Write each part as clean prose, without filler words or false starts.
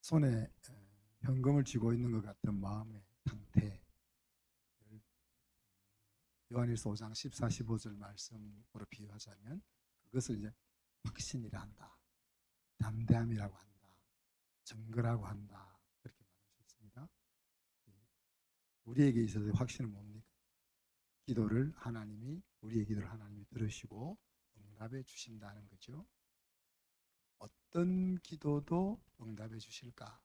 손에 현금을 쥐고 있는 것 같은 마음의 상태, 요한일서 5장 14, 15절 말씀으로 비유하자면 그것을 이제 확신이라 한다, 담대함이라고 한다, 증거라고 한다, 그렇게 말할 수 있습니다. 우리에게 있어서 확신은 뭡니까? 우리의 기도를 하나님이 들으시고 응답해 주신다는 거죠. 어떤 기도도 응답해 주실까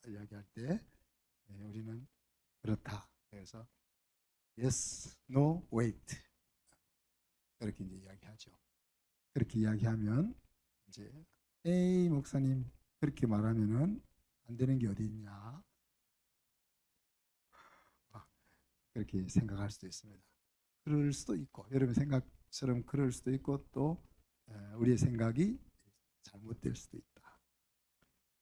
이야기할 때 우리는 그렇다. 그래서 yes, no, wait 그렇게 이제 이야기하죠. 그렇게 이야기하면 이제 에이 목사님 그렇게 말하면은 안 되는 게 어디 있냐 그렇게 생각할 수도 있습니다. 그럴 수도 있고 여러분 생각처럼 그럴 수도 있고 또 우리의 생각이 잘못될 수도 있다.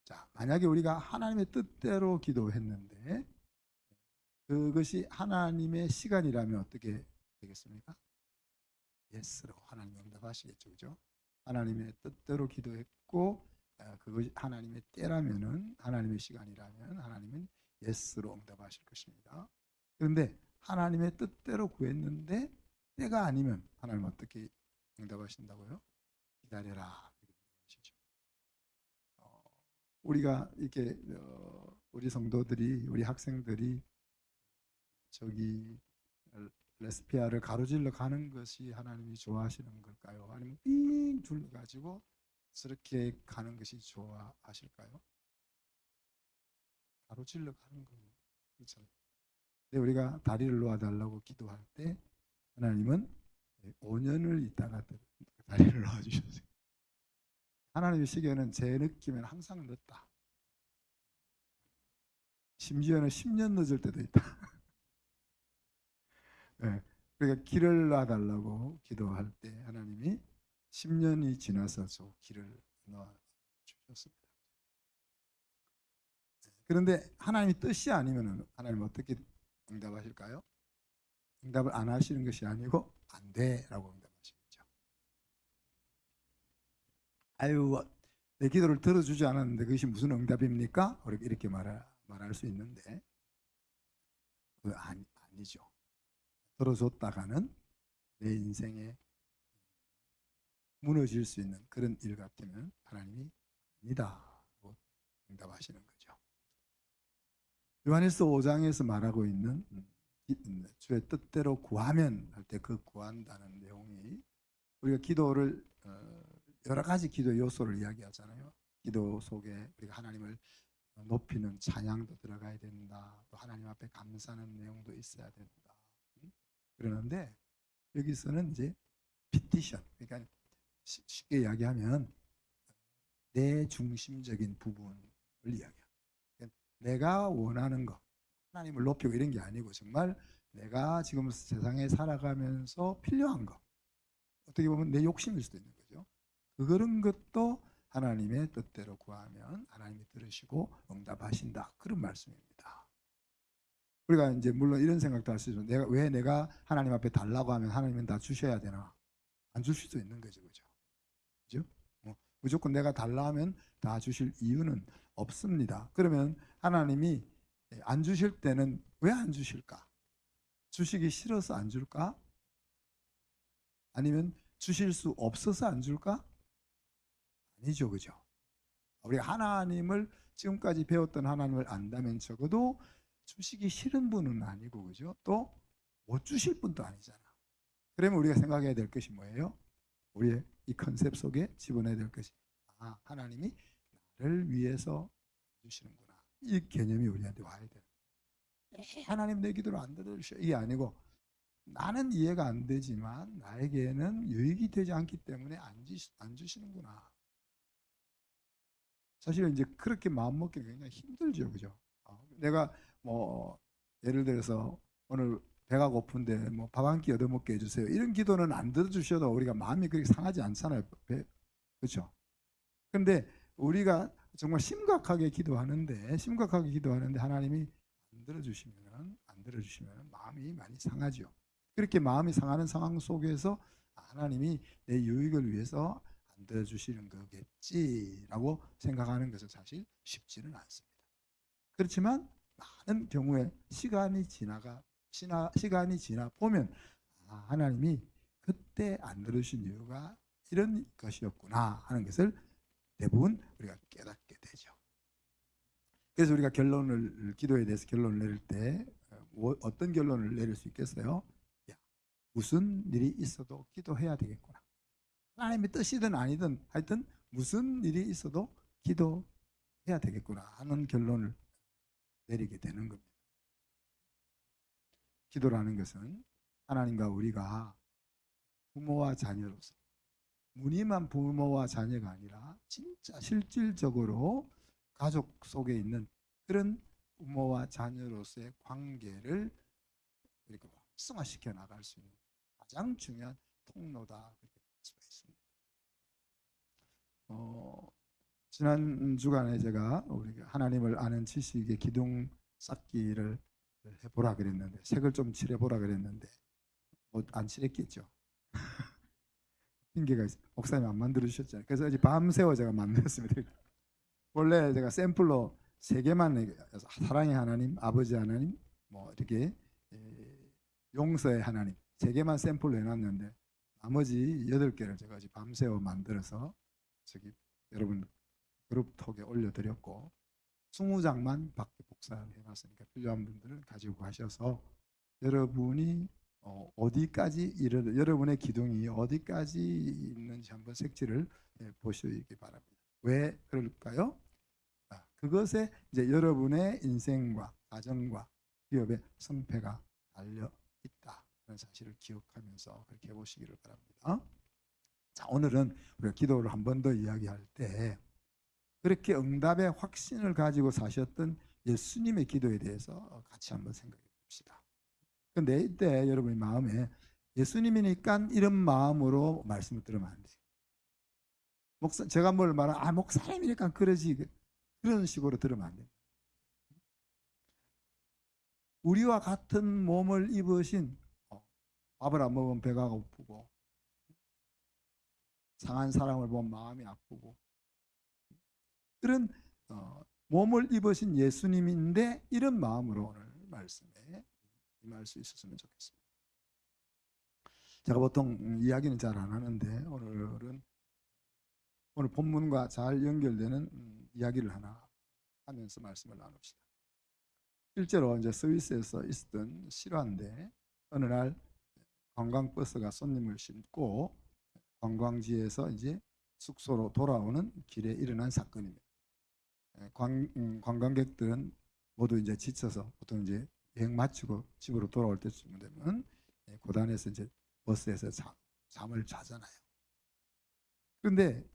자, 만약에 우리가 하나님의 뜻대로 기도했는데 그것이 하나님의 시간이라면 어떻게 되겠습니까? 예스로 하나님 응답하시겠죠, 그죠? 하나님의 뜻대로 기도했고 그것이 하나님의 때라면은 하나님의 시간이라면 하나님은 예스로 응답하실 것입니다. 그런데 하나님의 뜻대로 구했는데 때가 아니면 하나님 어떻게 응답하신다고요? 기다려라. 우리가 이렇게 우리 성도들이 우리 학생들이 저기 레스피아를 가로질러 가는 것이 하나님이 좋아하시는 걸까요? 아니면 삥 둘러가지고 저렇게 가는 것이 좋아하실까요? 가로질러 가는 거 그렇잖아요. 근데 우리가 다리를 놓아달라고 기도할 때 하나님은 5년을 있다가 다리를 놓아주셨어요. 하나님의 시계는 제 느낌에는 항상 늦다. 심지어는 10년 늦을 때도 있다. 네. 그러니까 길을 놔달라고 기도할 때 하나님이 10년이 지나서 저 길을 놔주셨습니다. 그런데 하나님의 뜻이 아니면 하나님 어떻게 응답하실까요? 응답을 안 하시는 것이 아니고 안 돼라고 응답하시겠죠. 아유 내 기도를 들어주지 않았는데 그것이 무슨 응답입니까? 이렇게 말할 수 있는데 그건 아니죠. 들어줬다가는 내 인생에 무너질 수 있는 그런 일 같으면 하나님이 아니다라고 응답하시는 거죠. 요한일서 5장에서 말하고 있는 주의 뜻대로 구하면 할 때 그 구한다는 내용이 우리가 기도를 여러 가지 기도 요소를 이야기하잖아요. 기도 속에 우리가 하나님을 높이는 찬양도 들어가야 된다. 또 하나님 앞에 감사하는 내용도 있어야 된다. 그러는데 여기서는 이제 피티션, 그러니까 쉽게 이야기하면 내 중심적인 부분을 이야기합니다. 그러니까 내가 원하는 거, 하나님을 높이고 이런 게 아니고 정말 내가 지금 세상에 살아가면서 필요한 거, 어떻게 보면 내 욕심일 수도 있는 거죠. 그런 것도 하나님의 뜻대로 구하면 하나님이 들으시고 응답하신다. 그런 말씀입니다. 우리가 이제 물론 이런 생각도 할 수 있죠. 내가 하나님 앞에 달라고 하면 하나님은 다 주셔야 되나? 안 줄 수도 있는 거죠, 그죠? 그죠? 무조건 내가 달라 하면 다 주실 이유는 없습니다. 그러면 하나님이 안 주실 때는 왜 안 주실까? 주시기 싫어서 안 줄까? 아니면 주실 수 없어서 안 줄까? 아니죠, 그죠? 우리가 하나님을 지금까지 배웠던 하나님을 안다면 적어도 주시기 싫은 분은 아니고, 그죠? 또 못 주실 분도 아니잖아. 그러면 우리가 생각해야 될 것이 뭐예요? 우리의 이 컨셉 속에 집어넣어야 될 것이 하나님이 나를 위해서 주시는구나. 이 개념이 우리한테 와야 돼요. 하나님 내 기도를 안 들어주셔. 이게 아니고 나는 이해가 안 되지만 나에게는 유익이 되지 않기 때문에 안 주시는구나. 사실은 이제 그렇게 마음먹기 굉장히 힘들죠, 그죠? 내가 뭐 예를 들어서 오늘 배가 고픈데 뭐 밥 한 끼 얻어먹게 해주세요. 이런 기도는 안 들어주셔도 우리가 마음이 그렇게 상하지 않잖아요, 그렇죠? 그런데 우리가 정말 심각하게 기도하는데 하나님이 안 들어주시면 마음이 많이 상하죠. 그렇게 마음이 상하는 상황 속에서 하나님이 내 유익을 위해서 안 들어주시는 거겠지라고 생각하는 것은 사실 쉽지는 않습니다. 그렇지만 많은 경우에 시간이 지나 보면 하나님이 그때 안 들으신 이유가 이런 것이었구나 하는 것을 대부분 우리가 깨닫게 되죠. 그래서 우리가 기도에 대해서 결론을 내릴 때 어떤 결론을 내릴 수 있겠어요? 무슨 일이 있어도 기도해야 되겠구나. 하나님의 뜻이든 아니든 하여튼 무슨 일이 있어도 기도해야 되겠구나 하는 결론을 내리게 되는 겁니다. 기도라는 것은 하나님과 우리가 부모와 자녀로서 무늬만 부모와 자녀가 아니라 진짜 실질적으로 가족 속에 있는 그런 부모와 자녀로서의 관계를 이렇게 활성화시켜 나갈 수 있는 가장 중요한 통로다 그렇게 볼 수가 있습니다. 지난 주간에 제가 우리 하나님을 아는 지식의 기둥 쌓기를 해보라 그랬는데 색을 좀 칠해보라 그랬는데 안 칠했겠죠. 핑계가 있어요. 목사님 안 만들어주셨잖아요. 그래서 이제 밤새워 제가 만들었습니다. 원래 제가 샘플로 3개만 사랑의 하나님, 아버지 하나님, 뭐 이렇게 용서의 하나님 3개만 샘플로 해놨는데 나머지 8개를 제가 이제 밤새워 만들어서 저기 여러분 그룹톡에 올려드렸고 20장만 밖에 복사를 해놨으니까 필요한 분들은 가지고 가셔서 여러분이 어디까지 여러분의 기둥이 어디까지 있는지 한번 색칠을 보시기 바랍니다. 왜 그럴까요? 그것에 이제 여러분의 인생과 가정과 기업의 성패가 달려 있다는 사실을 기억하면서 그렇게 해보시기를 바랍니다. 자, 오늘은 우리가 기도를 한 번 더 이야기할 때 그렇게 응답의 확신을 가지고 사셨던 예수님의 기도에 대해서 같이 한번 생각해 봅시다. 근데 이때 여러분의 마음에 예수님이니까 이런 마음으로 말씀을 들으면 안 돼요. 제가 뭘 말하면 목사님이니까 그러지 그런 식으로 들으면 안 돼요. 우리와 같은 몸을 입으신 밥을 안 먹으면 배가 고프고 상한 사람을 보면 마음이 아프고 그런 몸을 입으신 예수님인데 이런 마음으로 오늘 말씀에 임할 수 있었으면 좋겠습니다. 제가 보통 이야기는 잘 안 하는데 오늘 본문과 잘 연결되는 이야기를 하나 하면서 말씀을 나눕시다. 실제로 이제 스위스에서 있었던 실화인데 어느 날 관광버스가 손님을 싣고 관광지에서 이제 숙소로 돌아오는 길에 일어난 사건입니다. 관광객들은 모두 이제 지쳐서 보통 이제 여행 마치고 집으로 돌아올 때쯤 되면 고단에서 이제 버스에서 잠을 자잖아요. 그런데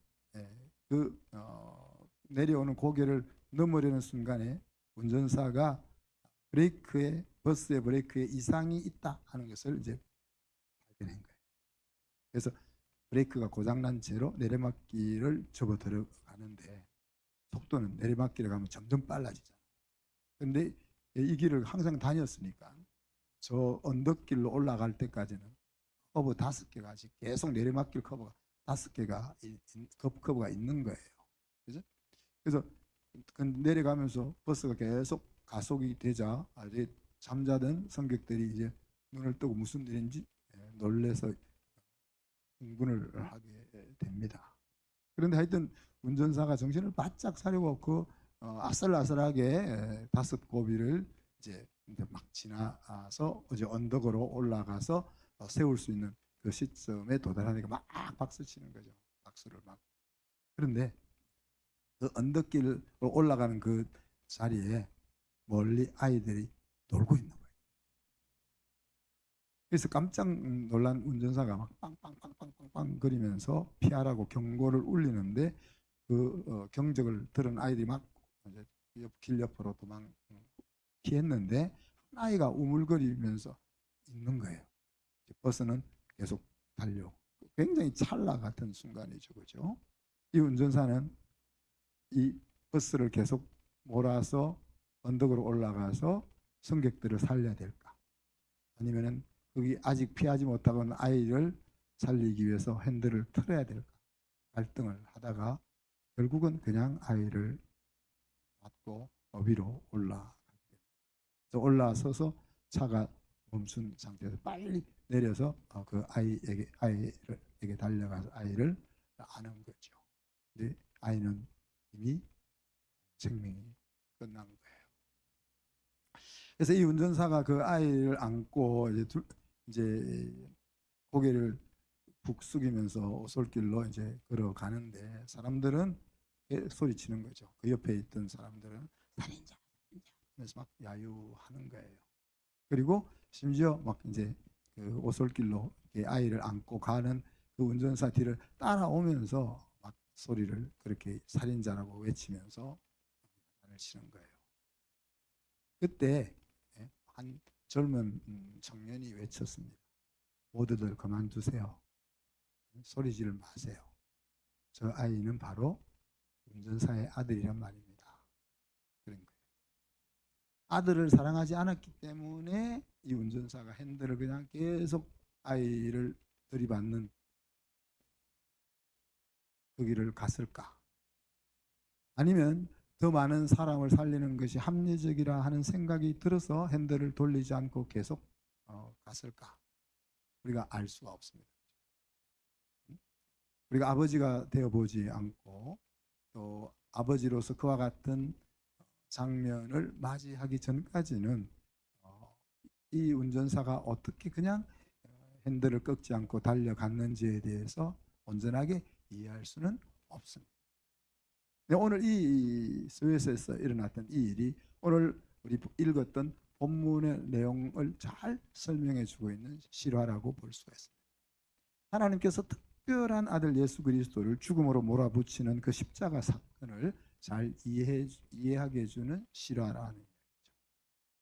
내려오는 고개를 넘으려는 순간에 운전사가 버스의 브레이크에 이상이 있다 하는 것을 이제 발견한 거예요. 그래서 브레이크가 고장난 채로 내리막길을 접어 들어가는데 속도는 내리막길에 가면 점점 빨라지잖아요. 그런데 이 길을 항상 다녔으니까 저 언덕길로 올라갈 때까지는 커브 5개가 아직 계속 내리막길 커브가 5개가 커브가 있는 거예요. 그죠? 그래서 내려가면서 버스가 계속 가속이 되자 이제 잠자던 승객들이 이제 눈을 뜨고 무슨 일인지 놀래서 흥분을 하게 됩니다. 그런데 하여튼 운전사가 정신을 바짝 차리고 그 아슬아슬하게 5고비를 이제 막 지나서 이제 언덕으로 올라가서 세울 수 있는 그 시점에 도달하니까 막 박수 치는 거죠. 박수를 막. 그런데 그 언덕길로 올라가는 그 자리에 멀리 아이들이 놀고 있는 거예요. 그래서 깜짝 놀란 운전사가 막 빵빵빵빵빵빵 거리면서 피하라고 경고를 울리는데 그 경적을 들은 아이들이 막 길 옆으로 피했는데 한 아이가 우물거리면서 있는 거예요. 버스는 계속 달려. 굉장히 찰나 같은 순간이죠, 그죠? 이 운전사는 이 버스를 계속 몰아서 언덕으로 올라가서 승객들을 살려야 될까? 아니면은 거기 아직 피하지 못하고 있는 아이를 살리기 위해서 핸들을 틀어야 될까? 갈등을 하다가 결국은 그냥 아이를 받고 위로 올라서서 차가 멈춘 상태에서 빨리 내려서 그 아이에게 달려가서 아이를 안은 거죠. 근데 아이는 이미 생명이 끝난 거예요. 그래서 이 운전사가 그 아이를 안고 이제 고개를 푹 숙이면서 오솔길로 이제 걸어가는데 사람들은 소리치는 거죠. 그 옆에 있던 사람들은 살인자, 살인자 하면서 막 야유하는 거예요. 그리고 심지어 막 이제 그 오솔길로 아이를 안고 가는 그 운전사 뒤를 따라오면서 막 소리를 그렇게 살인자라고 외치면서 장난을 치는 거예요. 그때 한 젊은 청년이 외쳤습니다. 모두들 그만두세요. 소리지를 마세요. 저 아이는 바로 운전사의 아들이란 말입니다. 그런 거예요. 아들을 사랑하지 않았기 때문에 이 운전사가 핸들을 그냥 계속 아이를 들이받는 그 길을 갔을까? 아니면 더 많은 사람을 살리는 것이 합리적이라 하는 생각이 들어서 핸들을 돌리지 않고 계속 갔을까? 우리가 알 수가 없습니다. 우리가 아버지가 되어보지 않고 또 아버지로서 그와 같은 장면을 맞이하기 전까지는 이 운전사가 어떻게 그냥 핸들을 꺾지 않고 달려갔는지에 대해서 온전하게 이해할 수는 없습니다. 오늘 이 스웨스에서 일어났던 이 일이 오늘 우리 읽었던 본문의 내용을 잘 설명해 주고 있는 실화라고 볼 수가 있습니다. 하나님께서 특별한 아들 예수 그리스도를 죽음으로 몰아붙이는 그 십자가 사건을 잘 이해하게 해주는 실화라는 얘기죠.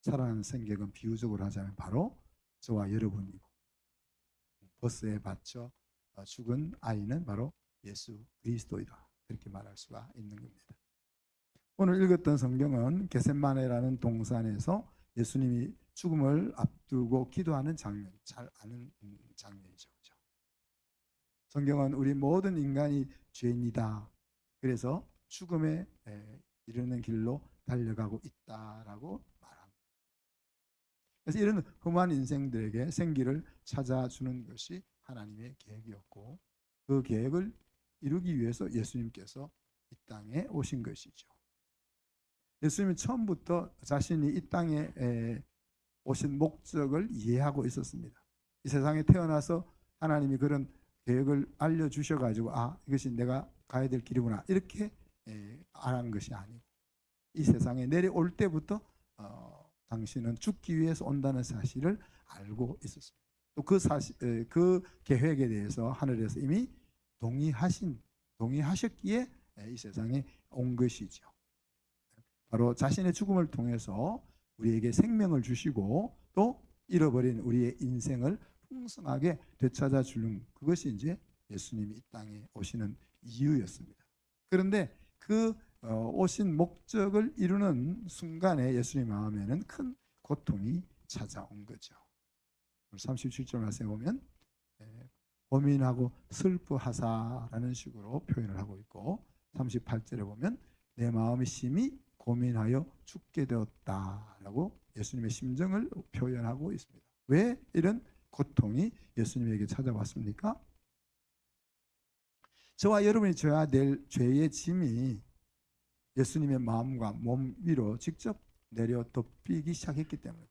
살아나는 생객은 비유적으로 하자면 바로 저와 여러분이고 버스에 받쳐 죽은 아이는 바로 예수 그리스도이다. 그렇게 말할 수가 있는 겁니다. 오늘 읽었던 성경은 겟세마네라는 동산에서 예수님이 죽음을 앞두고 기도하는 장면, 잘 아는 장면이죠. 그렇죠? 성경은 우리 모든 인간이 죄인이다. 그래서 죽음에 이르는 길로 달려가고 있다라고 말합니다. 그래서 이런 험한 인생들에게 생기를 찾아주는 것이 하나님의 계획이었고 그 계획을 이루기 위해서 예수님께서 이 땅에 오신 것이죠. 예수님은 처음부터 자신이 이 땅에 오신 목적을 이해하고 있었습니다. 이 세상에 태어나서 하나님이 그런 계획을 알려주셔가지고 이것이 내가 가야 될 길이구나 이렇게 알한 것이 아니고 이 세상에 내려올 때부터 당신은 죽기 위해서 온다는 사실을 알고 있었습니다. 또 그 계획에 대해서 하늘에서 이미 동의하셨기에 이 세상에 온 것이죠. 바로 자신의 죽음을 통해서 우리에게 생명을 주시고 또 잃어버린 우리의 인생을 풍성하게 되찾아 주는 그것이 이제 예수님이 이 땅에 오시는 이유였습니다. 그런데 그 오신 목적을 이루는 순간에 예수님 마음에는 큰 고통이 찾아온 거죠. 37절 말씀에 보면 고민하고 슬퍼하사라는 식으로 표현을 하고 있고 38절에 보면 내 마음이 심히 고민하여 죽게 되었다라고 예수님의 심정을 표현하고 있습니다. 왜 이런 고통이 예수님에게 찾아왔습니까? 저와 여러분이 져야 될 죄의 짐이 예수님의 마음과 몸 위로 직접 내려 덮이기 시작했기 때문에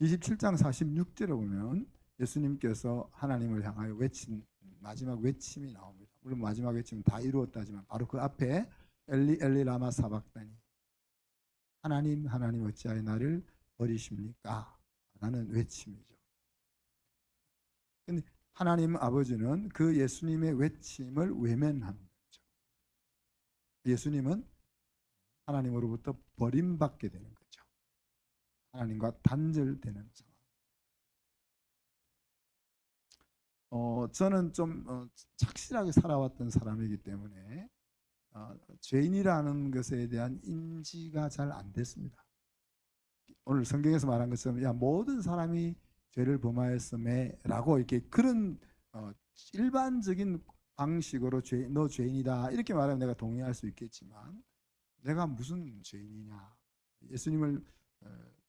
27장 46절에 보면 예수님께서 하나님을 향하여 외친 마지막 외침이 나옵니다. 물론 마지막 외침은 다 이루었다지만 바로 그 앞에 엘리 엘리 라마 사박다니 하나님 하나님 어찌하여 나를 버리십니까? 라는 외침이죠. 근데 하나님 아버지는 그 예수님의 외침을 외면합니다. 예수님은 하나님으로부터 버림받게 되는 거죠. 하나님과 단절되는 상황. 저는 좀 착실하게 살아왔던 사람이기 때문에 죄인이라는 것에 대한 인지가 잘 안 됐습니다. 오늘 성경에서 말한 것처럼 모든 사람이 죄를 범하였음에라고 이렇게 그런 일반적인 방식으로 너 죄인이다 이렇게 말하면 내가 동의할 수 있겠지만 내가 무슨 죄인이냐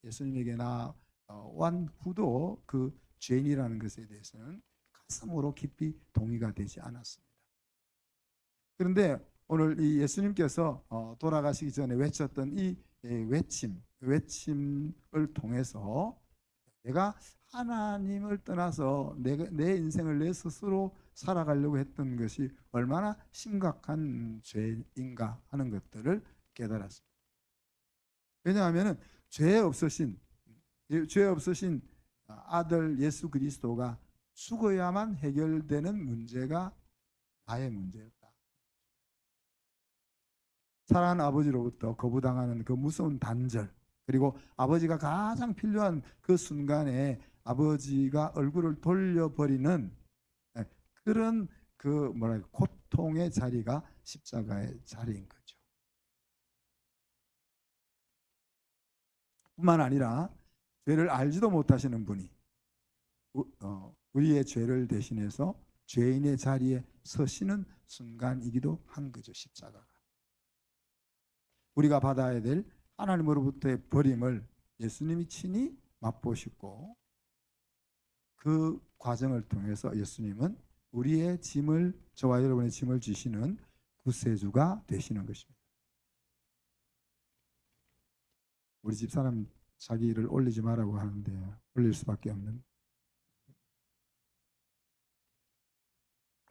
예수님에게 나온 후도 그 죄인이라는 것에 대해서는 가슴으로 깊이 동의가 되지 않았습니다. 그런데 오늘 이 예수님께서 돌아가시기 전에 외쳤던 이 외침을 통해서 내가 하나님을 떠나서 내 인생을 내 스스로 살아가려고 했던 것이 얼마나 심각한 죄인가 하는 것들을 깨달았습니다. 왜냐하면 죄 없으신 아들 예수 그리스도가 죽어야만 해결되는 문제가 나의 문제였다. 사랑하는 아버지로부터 거부당하는 그 무서운 단절, 그리고 아버지가 가장 필요한 그 순간에 아버지가 얼굴을 돌려버리는 그런 고통의 자리가 십자가의 자리인 거죠. 뿐만 아니라 죄를 알지도 못하시는 분이 우리의 죄를 대신해서 죄인의 자리에 서시는 순간이기도 한 거죠. 십자가가. 우리가 받아야 될 하나님으로부터의 버림을 예수님이 친히 맛보시고 그 과정을 통해서 예수님은 우리의 짐을, 저와 여러분의 짐을 지시는 구세주가 되시는 것입니다. 우리 집사람 자기 일을 올리지 말라고 하는데 올릴 수밖에 없는,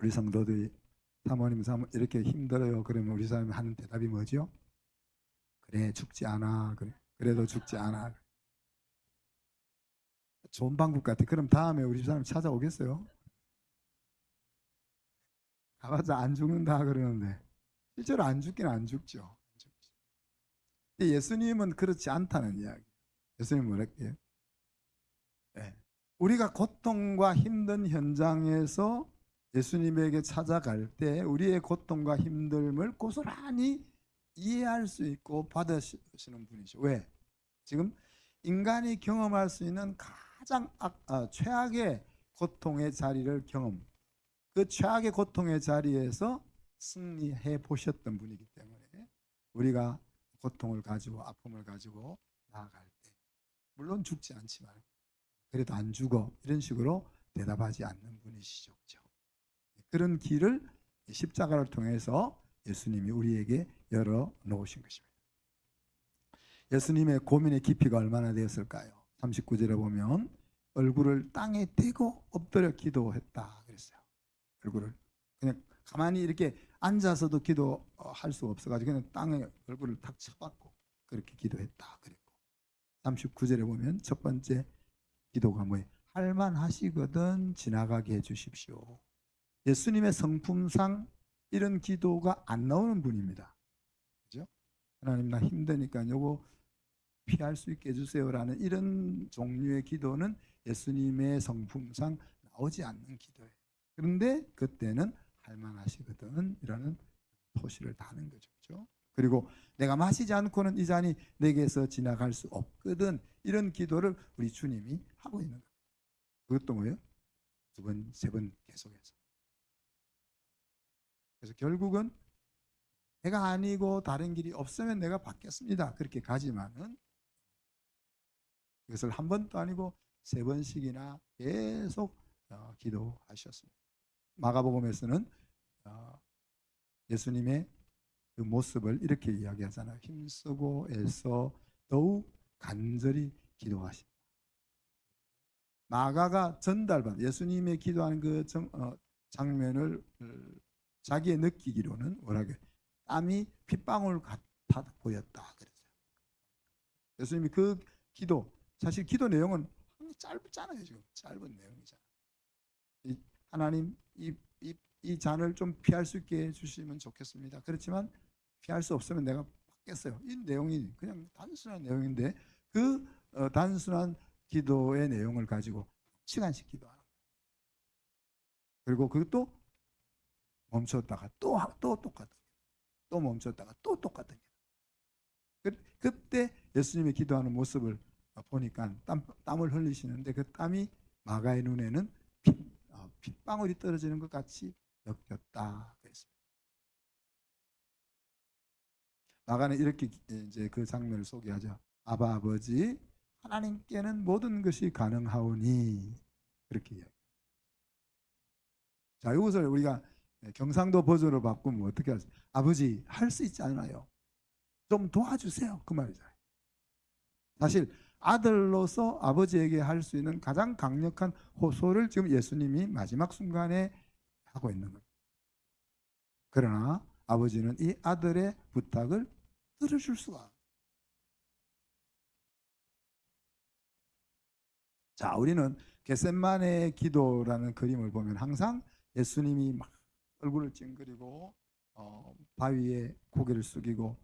우리 성도들이 사모님 이렇게 힘들어요 그러면 우리 사람이 하는 대답이 뭐죠? 그래 죽지 않아. 그래도 죽지 않아. 좋은 방법 같아. 그럼 다음에 우리 집사람 찾아오겠어요? 가봤자 안 죽는다 그러는데 실제로 안 죽긴 안 죽죠. 예수님은 그렇지 않다는 이야기. 예수님은 뭐랄게요? 네. 우리가 고통과 힘든 현장에서 예수님에게 찾아갈 때 우리의 고통과 힘듦을 고스란히 이해할 수 있고 받으시는 분이죠. 왜? 지금 인간이 경험할 수 있는 가장 최악의 고통의 자리를 그 최악의 고통의 자리에서 승리해 보셨던 분이기 때문에 우리가 고통을 가지고 아픔을 가지고 나아갈 때 물론 죽지 않지만 그래도 안 죽어 이런 식으로 대답하지 않는 분이시죠. 그렇죠? 그런 길을 십자가를 통해서 예수님이 우리에게 열어 놓으신 것입니다. 예수님의 고민의 깊이가 얼마나 되었을까요? 39절에 보면 얼굴을 땅에 대고 엎드려 기도했다 그랬어요. 얼굴을 그냥 가만히 이렇게 앉아서도 기도할 수 없어가지고 그냥 땅에 얼굴을 탁 쳐박고 그렇게 기도했다 그랬고, 39절에 보면 첫 번째 기도가 뭐예요? 할만하시거든 지나가게 해주십시오. 예수님의 성품상 이런 기도가 안 나오는 분입니다. 그죠? 하나님 나 힘드니까 요거 피할 수 있게 해주세요라는 이런 종류의 기도는 예수님의 성품상 나오지 않는 기도예요. 그런데 그때는 할만하시거든 이라는 토시를 다는 거죠. 그렇죠? 그리고 내가 마시지 않고는 이 잔이 내게서 지나갈 수 없거든 이런 기도를 우리 주님이 하고 있는 겁니다. 그것도 뭐예요? 두 번, 세 번 계속해서. 그래서 결국은 내가 아니고 다른 길이 없으면 내가 받겠습니다. 그렇게 가지만은 이것을 한 번도 아니고 세 번씩이나 계속 기도하셨습니다. 마가복음에서는 예수님의 그 모습을 이렇게 이야기하잖아요. 힘쓰고 애써 더욱 간절히 기도하신다. 마가가 전달받은 예수님의 기도하는 그 장면을 자기의 느끼기로는 뭐라고 해요? 땀이 핏방울 같아 보였다 그랬어요. 예수님이 그 기도, 사실 기도 내용은 짧잖아요. 지금 짧은 내용이잖아요. 하나님 이 잔을 좀 피할 수 있게 해주시면 좋겠습니다. 그렇지만 피할 수 없으면 내가 받겠어요. 이 내용이 그냥 단순한 내용인데 그 단순한 기도의 내용을 가지고 시간씩 기도하는 거예요. 그리고 그것도 멈췄다가 또 똑같은 또 멈췄다가 또 똑같은 그때 예수님이 기도하는 모습을 보니까 땀을 흘리시는데 그 땀이 마가의 눈에는 빗방울이 떨어지는 것 같이 여겼다 그랬습니다. 마가는 이렇게 이제 그 장면을 소개하죠. 아바 아버지, 하나님께는 모든 것이 가능하오니, 그렇게 이야기. 자, 이것을 우리가 경상도 버전으로 바꾸면 어떻게 하죠? 아버지, 할 수 있지 않아요? 좀 도와주세요. 그 말이잖아요. 사실 아들로서 아버지에게 할 수 있는 가장 강력한 호소를 지금 예수님이 마지막 순간에 하고 있는 거예요. 그러나 아버지는 이 아들의 부탁을 들어줄 수가. 자, 우리는 겟셋마네 기도라는 그림을 보면 항상 예수님이 막 얼굴을 찡그리고 바위에 고개를 숙이고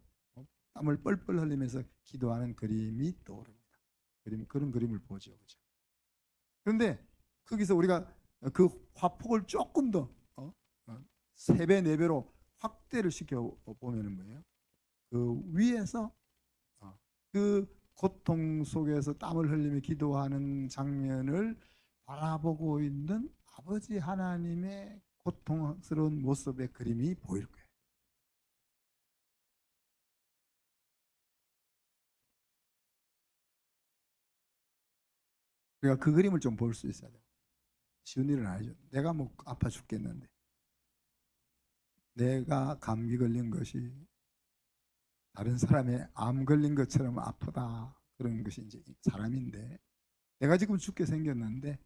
땀을 뻘뻘 흘리면서 기도하는 그림이 떠오릅니다. 그런 그림을 보죠, 그죠? 그런데 거기서 우리가 그 화폭을 조금 더 3배, 4배로 확대를 시켜 보면은 뭐예요? 그 위에서 그 고통 속에서 땀을 흘리며 기도하는 장면을 바라보고 있는 아버지 하나님의 고통스러운 모습의 그림이 보일 거예요. 그러니까 그 그림을 좀 볼 수 있어야 돼요. 쉬운 일은 아니죠. 내가 뭐 아파 죽겠는데, 내가 감기 걸린 것이 다른 사람의 암 걸린 것처럼 아프다, 그런 것이 이제 사람인데, 내가 지금 죽게 생겼는데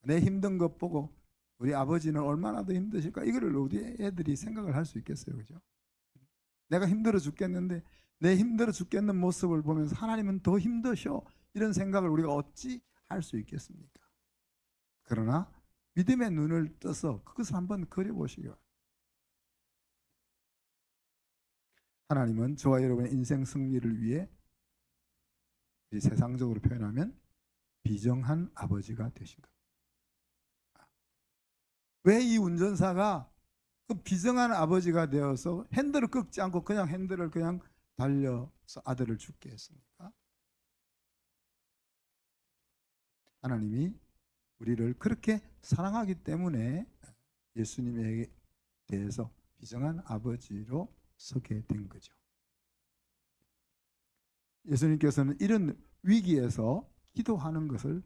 내 힘든 것 보고 우리 아버지는 얼마나 더 힘드실까, 이거를 우리 애들이 생각을 할 수 있겠어요, 그죠? 내가 힘들어 죽겠는데 내 힘들어 죽겠는 모습을 보면서 하나님은 더 힘드셔, 이런 생각을 우리가 어찌 할 수 있겠습니까? 그러나 믿음의 눈을 떠서 그것을 한번 그려보시기 바랍니다. 하나님은 저와 여러분의 인생 승리를 위해 세상적으로 표현하면 비정한 아버지가 되신 겁니다. 왜 이 운전사가 그 비정한 아버지가 되어서 핸들을 꺾지 않고 그냥 핸들을 그냥 달려서 아들을 죽게 했습니까? 하나님이 우리를 그렇게 사랑하기 때문에 예수님에 대해서 비정한 아버지로 서게 된 거죠. 예수님께서는 이런 위기에서 기도하는 것을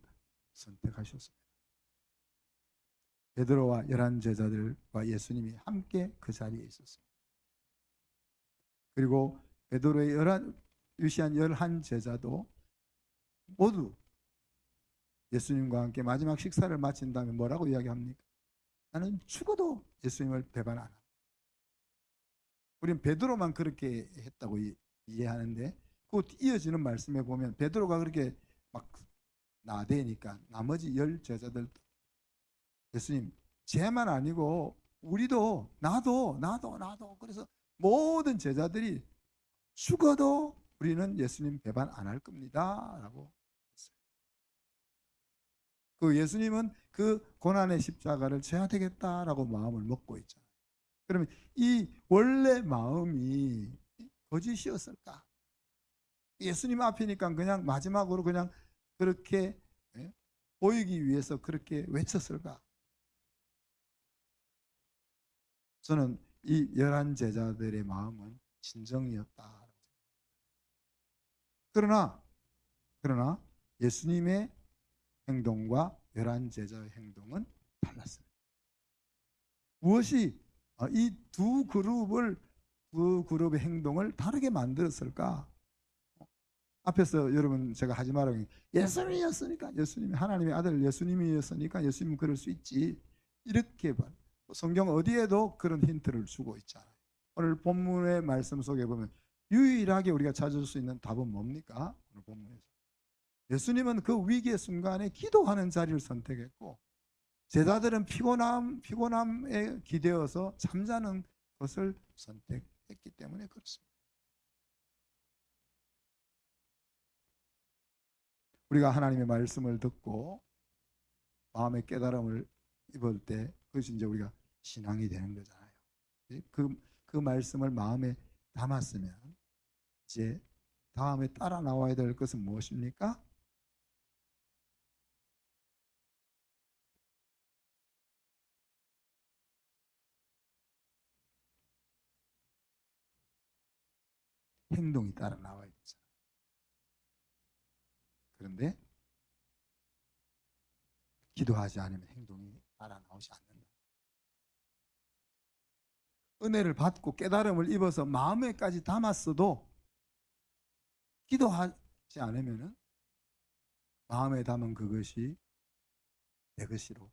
선택하셨습니다. 베드로와 11 제자들과 예수님이 함께 그 자리에 있었습니다. 그리고 베드로의 유시한 11 제자도 모두 예수님과 함께 마지막 식사를 마친 다음에 뭐라고 이야기합니까? 나는 죽어도 예수님을 배반 안 한다. 우리는 베드로만 그렇게 했다고 이해하는데, 그 이어지는 말씀에 보면 베드로가 그렇게 막 나대니까 나머지 10 제자들도 예수님, 쟤만 아니고 우리도 나도 그래서 모든 제자들이 죽어도 우리는 예수님 배반 안 할 겁니다 라고 했어요. 그 예수님은 그 고난의 십자가를 져야 되겠다라고 마음을 먹고 있잖아요. 그러면 이 원래 마음이 거짓이었을까? 예수님 앞이니까 그냥 마지막으로 그냥 그렇게 보이기 위해서 그렇게 외쳤을까? 저는 이 11 제자들의 마음은 진정이었다. 그러나 예수님의 행동과 11 제자의 행동은 달랐습니다. 무엇이 이 두 그룹의 행동을 다르게 만들었을까? 앞에서 여러분 제가 하지 말라고 예수님이었으니까, 예수님이 하나님의 아들 예수님이었으니까 예수님은 그럴 수 있지, 이렇게 성경 어디에도 그런 힌트를 주고 있잖아요. 오늘 본문의 말씀 속에 보면 유일하게 우리가 찾을 수 있는 답은 뭡니까? 오늘 본문에서 예수님은 그 위기의 순간에 기도하는 자리를 선택했고, 제자들은 피곤함에 기대어서 잠자는 것을 선택했기 때문에 그렇습니다. 우리가 하나님의 말씀을 듣고 마음의 깨달음을 입을 때 그것이 이제 우리가 신앙이 되는 거잖아요. 그 말씀을 마음에 담았으면 이제 다음에 따라 나와야 될 것은 무엇입니까? 행동이 따라 나와야 되잖아요. 그런데 기도하지 않으면 행동이 따라 나오지 않는다. 은혜를 받고 깨달음을 입어서 마음에까지 담았어도 기도하지 않으면 마음에 담은 그것이 내 것으로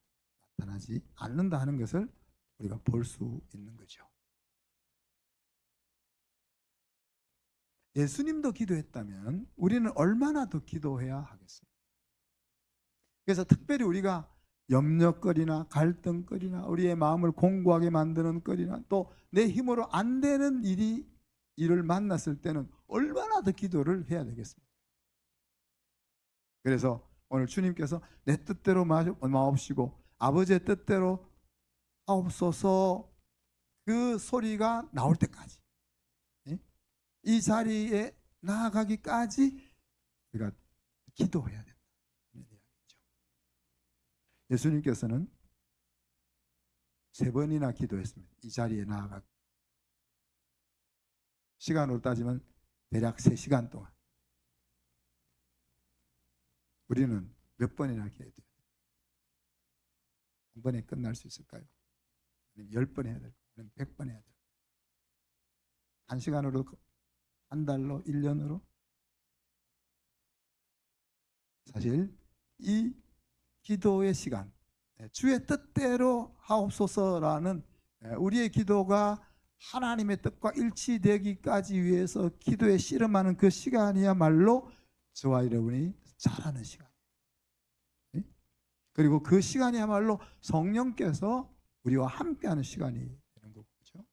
나타나지 않는다 하는 것을 우리가 볼 수 있는 거죠. 예수님도 기도했다면 우리는 얼마나 더 기도해야 하겠습니까? 그래서 특별히 우리가 염려거리나 갈등거리나 우리의 마음을 공고하게 만드는 거리나 또 내 힘으로 안 되는 일을 만났을 때는 얼마나 더 기도를 해야 되겠습니까? 그래서 오늘 주님께서 내 뜻대로 마옵시고 아버지의 뜻대로 하옵소서 그 소리가 나올 때까지 이 자리에 나아가기까지 우리가 기도해야 된다. 예수님께서는 3번이나 기도했습니다. 이 자리에 나아가 시간으로 따지면 대략 3시간 동안. 우리는 몇 번이나 기도해야 돼요? 한 번에 끝날 수 있을까요? 아니면 10번 해야 될까요? 아니면 100번 해야 될까요? 1시간으로, 한 달로, 1년으로? 사실 이 기도의 시간, 주의 뜻대로 하옵소서라는 우리의 기도가 하나님의 뜻과 일치되기까지 위해서 기도에 씨름하는 그 시간이야말로 저와 여러분이 잘하는 시간이에요. 그리고 그 시간이야말로 성령께서 우리와 함께하는 시간이 되는 거죠.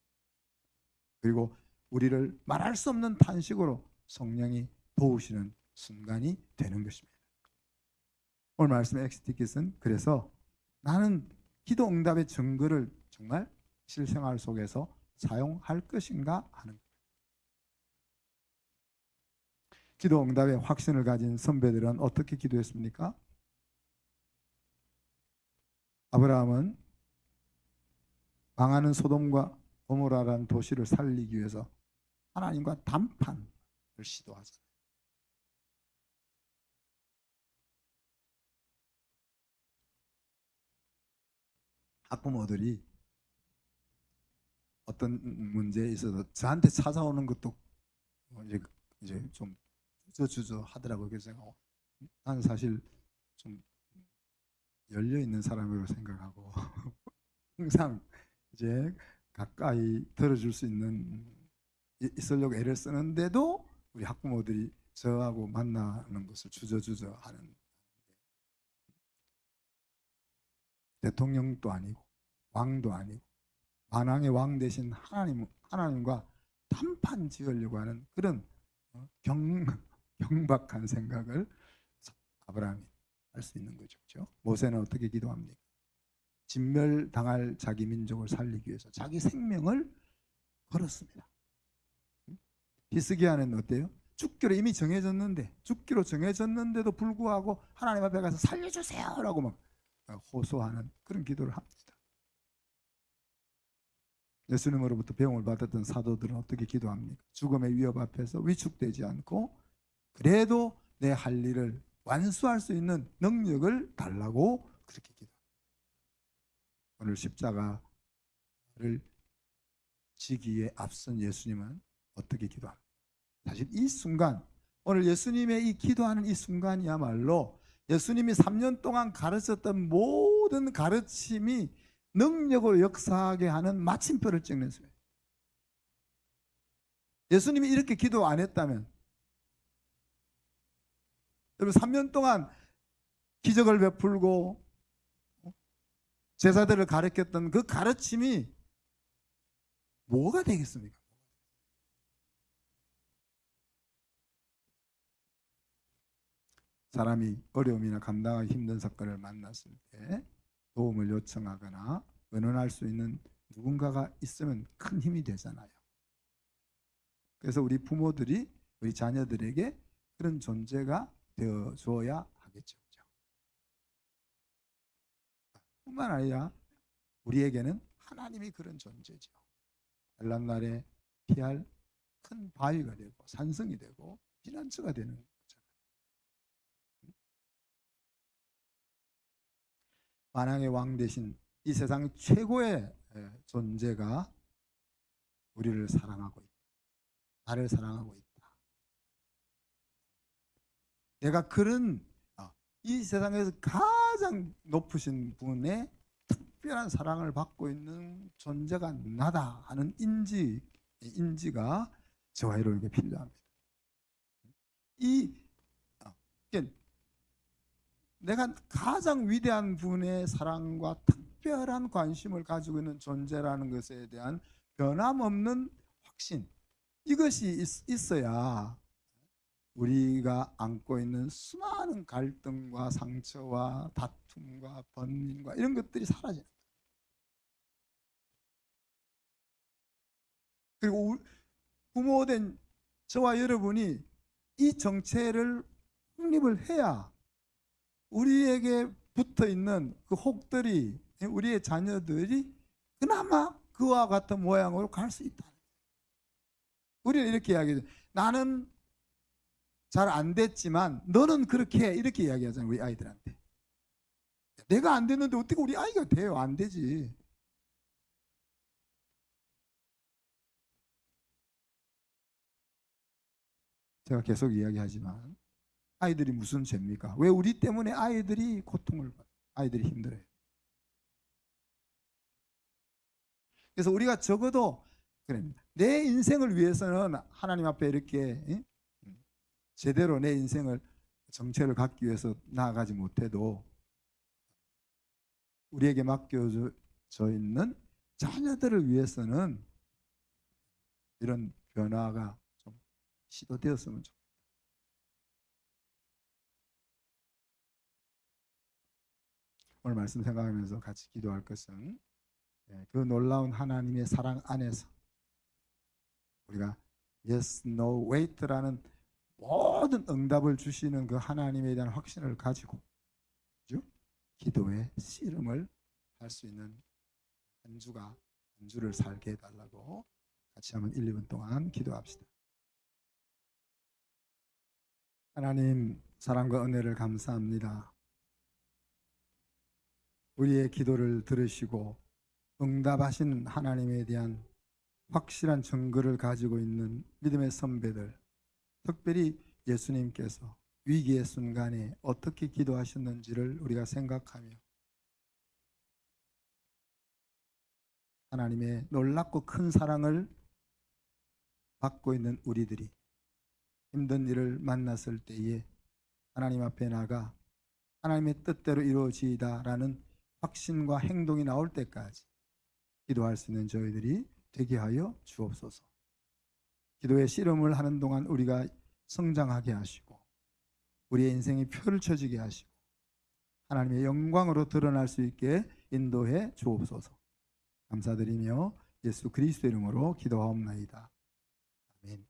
그리고 우리를 말할 수 없는 탄식으로 성령이 도우시는 순간이 되는 것입니다. 오늘 말씀의 엑스티킷은 그래서 나는 기도 응답의 증거를 정말 실생활 속에서 사용할 것인가 하는 거예요. 기도 응답의 확신을 가진 선배들은 어떻게 기도했습니까? 아브라함은 망하는 소돔과 고모라라는 도시를 살리기 위해서 하나님과 담판을 시도하잖아요. 학부모들이 어떤 문제에 있어서 저한테 찾아오는 것도 이제 좀 주저주저 하더라고요. 그래서 나는 사실 좀 열려 있는 사람으로 생각하고 항상 이제 가까이 들어줄 수 있으려고 애를 쓰는데도 우리 학부모들이 저하고 만나는 것을 주저주저 하는, 대통령도 아니고 왕도 아니고 만왕의 왕 대신 하나님과 단판 지으려고 하는 그런 경박한 생각을 아브라함이 할 수 있는 거죠. 그렇죠? 모세는 어떻게 기도합니까? 진멸당할 자기 민족을 살리기 위해서 자기 생명을 걸었습니다. 히스기야는 어때요? 죽기로 이미 죽기로 정해졌는데도 불구하고 하나님 앞에 가서 살려주세요라고 막 호소하는 그런 기도를 합니다. 예수님으로부터 배움을 받았던 사도들은 어떻게 기도합니까? 죽음의 위협 앞에서 위축되지 않고 그래도 내 할 일을 완수할 수 있는 능력을 달라고 그렇게 기도합니다. 오늘 십자가를 지기에 앞선 예수님은 어떻게 기도합니까? 사실 이 순간, 오늘 예수님의 이 기도하는 이 순간이야말로 예수님이 3년 동안 가르쳤던 모든 가르침이 능력으로 역사하게 하는 마침표를 찍는 순간. 예수님이 이렇게 기도 안 했다면, 여러분 3년 동안 기적을 베풀고 제자들을 가르쳤던 그 가르침이 뭐가 되겠습니까? 사람이 어려움이나 감당하기 힘든 사건을 만났을 때 도움을 요청하거나 의논할 수 있는 누군가가 있으면 큰 힘이 되잖아요. 그래서 우리 부모들이 우리 자녀들에게 그런 존재가 되어줘야 하겠죠. 뿐만 아니라 우리에게는 하나님이 그런 존재죠. 알람날에 피할 큰 바위가 되고 산성이 되고 피난처가 되는 거잖아요. 만왕의 왕 대신 이 세상 최고의 존재가 우리를 사랑하고 있다. 나를 사랑하고 있다. 내가 그런 이 세상에서 가장 높으신 분의 특별한 사랑을 받고 있는 존재가 나다 하는 인지가 저와 여러분에게 필요합니다. 내가 가장 위대한 분의 사랑과 특별한 관심을 가지고 있는 존재라는 것에 대한 변함없는 확신, 이것이 있어야 우리가 안고 있는 수많은 갈등과 상처와 다툼과 번민과 이런 것들이 사라져요. 그리고 부모된 저와 여러분이 이 정체를 확립을 해야 우리에게 붙어 있는 그 혹들이, 우리의 자녀들이 그나마 그와 같은 모양으로 갈 수 있다. 우리는 이렇게 이야기해요. 나는 잘 안 됐지만 너는 그렇게 해. 이렇게 이야기하잖아요. 우리 아이들한테. 내가 안 됐는데 어떻게 우리 아이가 돼요? 안 되지. 제가 계속 이야기하지만 아이들이 무슨 죄입니까? 왜 우리 때문에 아이들이 고통을 받아요? 아이들이 힘들어요. 그래서 우리가 적어도 내 인생을 위해서는 하나님 앞에 이렇게 제대로 내 인생을 정체를 갖기 위해서 나아가지 못해도 우리에게 맡겨져 있는 자녀들을 위해서는 이런 변화가 좀 시도되었으면 좋겠다. 오늘 말씀 생각하면서 같이 기도할 것은 그 놀라운 하나님의 사랑 안에서 우리가 yes, no, wait라는 모든 응답을 주시는 그 하나님에 대한 확신을 가지고 기도의 씨름을 할 수 있는 한 주를 살게 해달라고 같이 한번 1, 2분 동안 기도합시다. 하나님, 사랑과 은혜를 감사합니다. 우리의 기도를 들으시고 응답하신 하나님에 대한 확실한 증거를 가지고 있는 믿음의 선배들, 특별히 예수님께서 위기의 순간에 어떻게 기도하셨는지를 우리가 생각하며 하나님의 놀랍고 큰 사랑을 받고 있는 우리들이 힘든 일을 만났을 때에 하나님 앞에 나가 하나님의 뜻대로 이루어지이다라는 확신과 행동이 나올 때까지 기도할 수 있는 저희들이 되게 하여 주옵소서. 기도의 씨름을 하는 동안 우리가 성장하게 하시고 우리의 인생이 표를 쳐지게 하시고 하나님의 영광으로 드러날 수 있게 인도해 주옵소서. 감사드리며 예수 그리스도 이름으로 기도하옵나이다. 아멘.